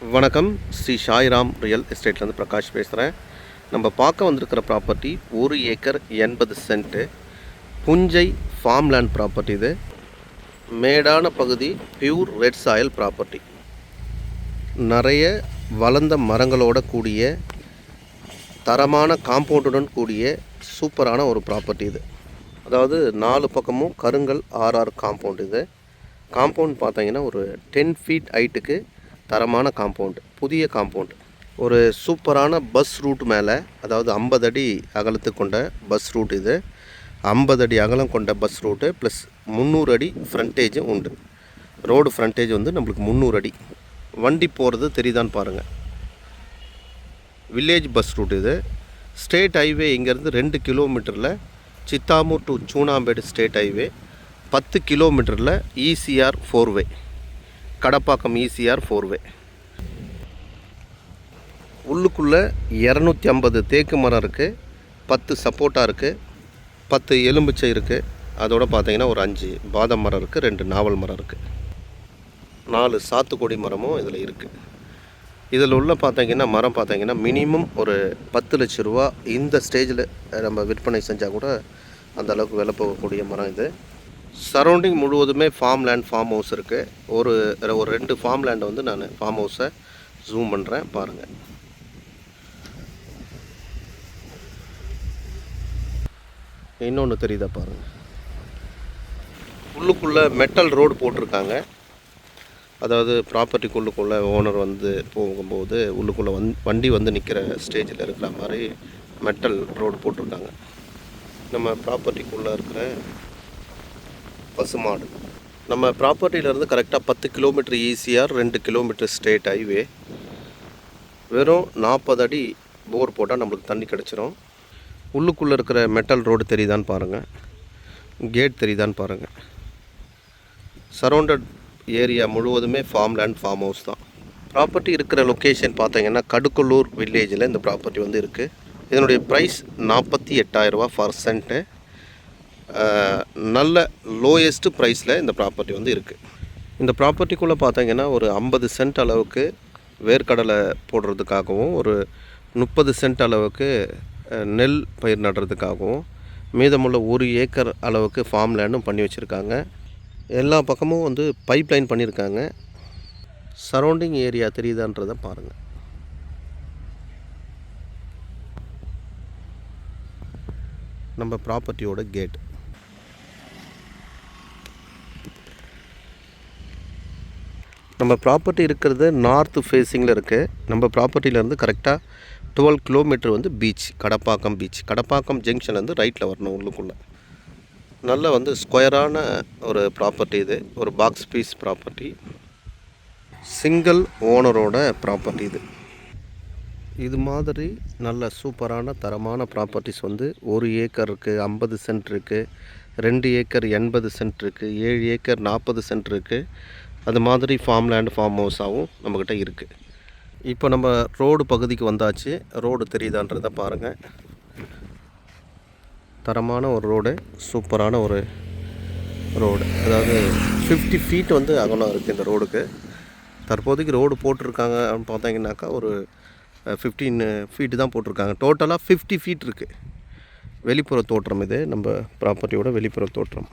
வணக்கம். ஸ்ரீ சாய்ராம் ரியல் எஸ்டேட்லேருந்து பிரகாஷ் பேசுகிறேன். நம்ம பார்க்க வந்திருக்கிற ப்ராப்பர்ட்டி 1 ஏக்கர் 80 சென்ட்டு புஞ்சை ஃபார்ம் லேண்ட் ப்ராப்பர்ட்டி. இது மேடான பகுதி, பியூர் ரெட் சாயில் ப்ராப்பர்ட்டி. நிறைய வளர்ந்த மரங்களோட கூடிய தரமான காம்பவுண்டுடன் கூடிய சூப்பரான ஒரு ப்ராப்பர்ட்டி இது. அதாவது 4 பக்கமும் கருங்கல் ஆர்ஆர் காம்பவுண்ட். இது காம்பவுண்ட் பார்த்தீங்கன்னா ஒரு 10 ஃபீட் ஹைட்டுக்கு தரமான காம்பவுண்டு, புதிய காம்பவுண்டு. ஒரு சூப்பரான பஸ் ரூட் மேலே, அதாவது 50 அடி அகலத்துக்கு கொண்ட பஸ் ரூட். இது 50 அடி அகலம் கொண்ட பஸ் ரூட்டு ப்ளஸ் 300 அடி ஃப்ரண்டேஜும் உண்டு. ரோடு ஃப்ரண்டேஜ் வந்து நம்மளுக்கு 300 அடி. வண்டி போகிறது தெரியுதான்னு பாருங்கள். Village bus route. இது ஸ்டேட் ஹைவே இங்கேருந்து 2 கிலோமீட்டரில் Chithamur to Soonambedu state highway, 10 கிலோமீட்டரில் ஈசிஆர் 4 வே, கடப்பாக்கம் ஈசிஆர் 4 வே. உள்ளுக்குள்ளே 250 தேக்கு மரம் இருக்குது, 10 சப்போட்டா இருக்குது, 10 எலும்பிச்சை இருக்குது. அதோடு பார்த்தீங்கன்னா ஒரு 5 பாதாம் மரம் இருக்குது, 2 நாவல் மரம் இருக்குது, 4 சாத்துக்குடி மரமும் இதில் இருக்குது. இதில் உள்ள பார்த்தீங்கன்னா மரம் பார்த்தீங்கன்னா மினிமம் ஒரு 10 லட்ச ரூபா இந்த ஸ்டேஜில் நம்ம விற்பனை செஞ்சால் கூட அந்த அளவுக்கு விலை போகக்கூடிய மரம் இது. சரௌண்டிங் முழுவதுமே ஃபார்ம் லேண்ட், ஃபார்ம் ஹவுஸ் இருக்குது. ஒரு 2 ஃபார்ம் லேண்டை வந்து நான் ஃபார்ம் ஹவுஸை ஜூம் பண்ணுறேன் பாருங்கள். இன்னொன்று தெரியுதா பாருங்கள். உள்ளுக்குள்ளே மெட்டல் ரோடு போட்டிருக்காங்க. அதாவது ப்ராப்பர்ட்டிக்குள்ளுக்குள்ளே ஓனர் வந்து போகும்போது உள்ளுக்குள்ளே வண்டி வந்து நிற்கிற ஸ்டேஜில் இருக்கிற மாதிரி மெட்டல் ரோடு போட்டிருக்காங்க. நம்ம ப்ராப்பர்ட்டிக்குள்ளே இருக்கிற பசுமாடு. நம்ம ப்ராப்பர்ட்டியிலேருந்து கரெக்டாக 10 kilometre ECR, 2 kilometre state highway. வெறும் 40 அடி போர் போட்டால் நம்மளுக்கு தண்ணி கிடச்சிரும். உள்ளுக்குள்ளே இருக்கிற மெட்டல் ரோடு தெரியுதான்னு பாருங்கள், கேட் தெரியுதான்னு பாருங்கள். சரௌண்டட் ஏரியா முழுவதுமே ஃபார்ம் லேண்ட், ஃபார்ம் ஹவுஸ் தான். ப்ராப்பர்ட்டி இருக்கிற லொக்கேஷன் பார்த்தீங்கன்னா கடுக்கல்லூர் வில்லேஜில் இந்த ப்ராப்பர்ட்டி வந்து இருக்குது. இதனுடைய ப்ரைஸ் 48,000 ரூபா ஃபார் சென்ட்டு. நல்ல லோயஸ்ட்டு ப்ரைஸில் இந்த ப்ராப்பர்ட்டி வந்து இருக்குது. இந்த ப்ராப்பர்ட்டிக்குள்ளே பார்த்தீங்கன்னா ஒரு 50 சென்ட் அளவுக்கு வேர்க்கடலை போடுறதுக்காகவும், ஒரு 30 சென்ட் அளவுக்கு நெல் பயிர் நடுறதுக்காகவும், மீதமுள்ள 1 ஏக்கர் அளவுக்கு ஃபார்ம் லேண்டும் பண்ணி வச்சுருக்காங்க. எல்லா பக்கமும் வந்து பைப் லைன் பண்ணியிருக்காங்க. சரௌண்டிங் ஏரியா தெரியுதான்றதை பாருங்கள். நம்ம ப்ராப்பர்ட்டியோட கேட். நம்ம ப்ராப்பர்ட்டி இருக்கிறது நார்த் ஃபேஸிங்கில் இருக்குது. நம்ம ப்ராப்பர்ட்டியிலேருந்து கரெக்டாக 12 கிலோமீட்டர் வந்து பீச், கடப்பாக்கம் பீச். கடப்பாக்கம் ஜங்ஷன்லேருந்து ரைட்டில் வரணும் உள்ளுக்குள்ளே. நல்ல வந்து ஸ்கொயரான ஒரு ப்ராப்பர்ட்டி. இது ஒரு பாக்ஸ் பீஸ் ப்ராப்பர்ட்டி, சிங்கிள் ஓனரோட ப்ராப்பர்ட்டி. இது மாதிரி நல்ல சூப்பரான தரமான ப்ராப்பர்ட்டிஸ் வந்து 1 ஏக்கர் இருக்குது, 50 சென்ட் இருக்குது, 2 ஏக்கர் 80 சென்ட் இருக்குது, 7 ஏக்கர் 40 சென்ட் இருக்குது. அது மாதிரி ஃபார்ம் லேண்டு, ஃபார்ம் ஹவுஸாகவும் நம்மக்கிட்ட இருக்குது. இப்போ நம்ம ரோடு பகுதிக்கு வந்தாச்சு. ரோடு தெரியுதான்றதை பாருங்கள். தரமான ஒரு ரோடு, சூப்பரான ஒரு ரோடு. அதாவது 50 ஃபீட் வந்து அகலம் இருக்குது இந்த ரோடுக்கு. தற்போதைக்கு ரோடு போட்டிருக்காங்க அப்படின்னு பார்த்தீங்கன்னாக்கா ஒரு 15 ஃபீட்டு தான் போட்டிருக்காங்க. டோட்டலாக 50 ஃபீட் இருக்குது. வெளிப்புற தோற்றம் இது நம்ம ப்ராப்பர்ட்டியோட வெளிப்புற தோற்றம்.